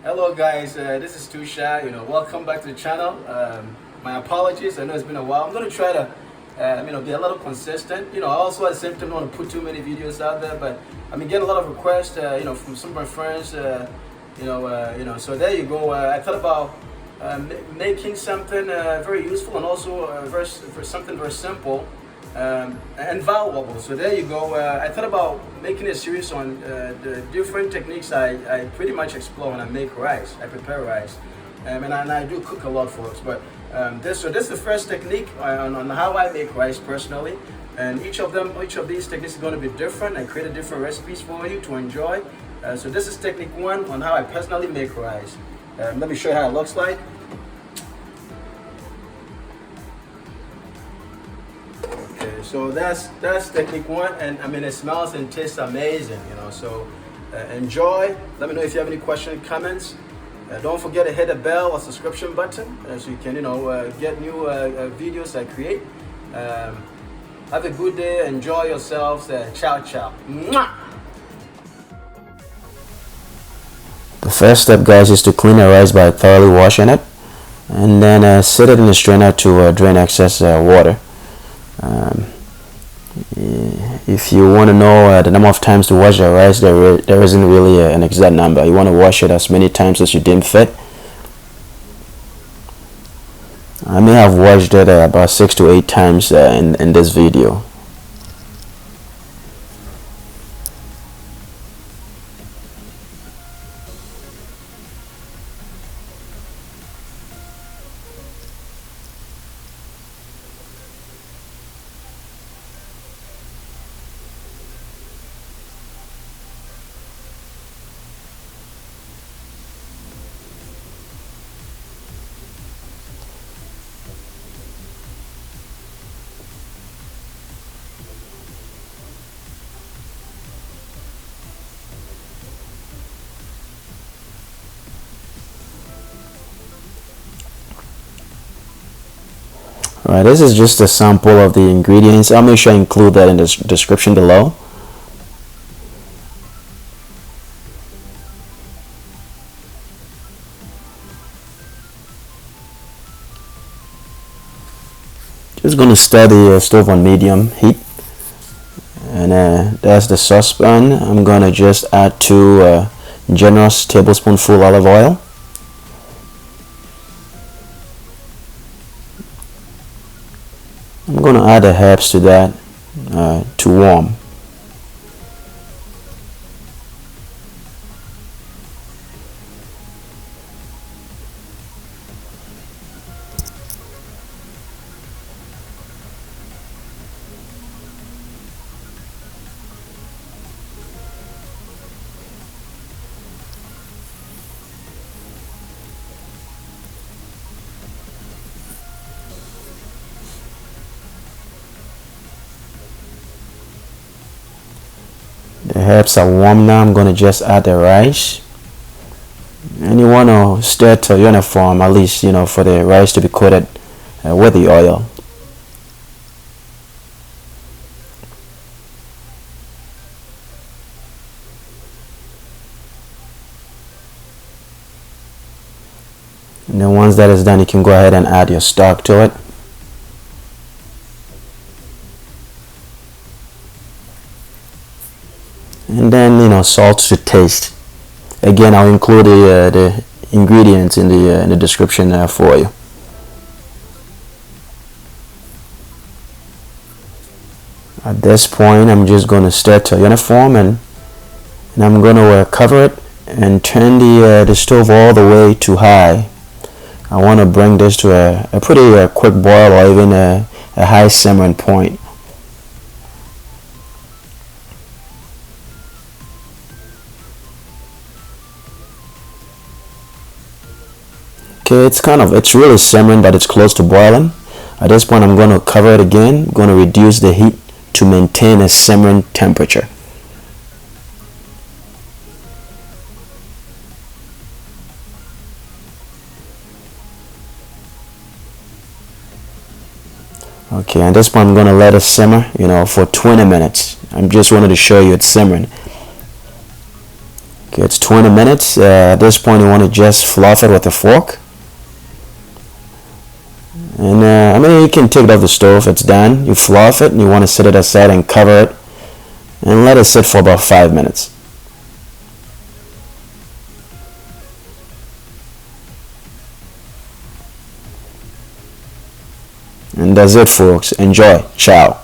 Hello guys, this is Stew Shah. Welcome back to the channel. My apologies. I know it's been a while. I'm gonna try to, be a little consistent. Also at the same time, don't want to put too many videos out there, but I've been getting a lot of requests, from some of my friends. So there you go. I thought about making something very useful and also something very simple and valuable. So there you go. I thought about making a series on the different techniques I pretty much explore when I make rice. I prepare rice, and I do cook a lot, folks. But this is the first technique on how I make rice personally. And each of these techniques is going to be different. I created different recipes for you to enjoy. So this is technique one on how I personally make rice. Let me show you how it looks like. Okay, so that's technique one, and I mean it smells and tastes amazing. So enjoy. Let me know if you have any questions, comments. Don't forget to hit the bell or subscription button so you can get new videos I create. Have a good day. Enjoy yourselves. Ciao, ciao. Mwah! The first step, guys, is to clean the rice by thoroughly washing it, and then set it in a strainer to drain excess water. If you want to know the number of times to wash the rice, there isn't really an exact number. You want to wash it as many times as you deem fit. I may have washed it about 6 to 8 times in this video. Alright, this is just a sample of the ingredients. I'll make sure I include that in the description below. Just going to stir the stove on medium heat, and that's the saucepan. I'm going to just add 2 generous tablespoonful olive oil. I'm going to add the herbs to that to warm. The herbs are warm now. I'm going to just add the rice, and you want to stir to uniform, at least for the rice to be coated with the oil. And then once that is done, you can go ahead and add your stock to it. And then salt to taste. Again, I'll include the ingredients in the description for you. At this point, I'm just going to stir to uniform, and I'm going to cover it and turn the stove all the way to high. I want to bring this to a pretty quick boil, or even a high simmering point. Okay, it's really simmering, but it's close to boiling. At this point, I'm going to cover it again. I'm going to reduce the heat to maintain a simmering temperature. Okay, at this point, I'm going to let it simmer, for 20 minutes. I just wanted to show you it's simmering. Okay, Okay, it's 20 minutes. At this point, you want to just fluff it with a fork. And I mean, you can take it off the stove. It's done. You fluff it and you want to set it aside and cover it and let it sit for about 5 minutes. And that's it, folks. Enjoy. Ciao.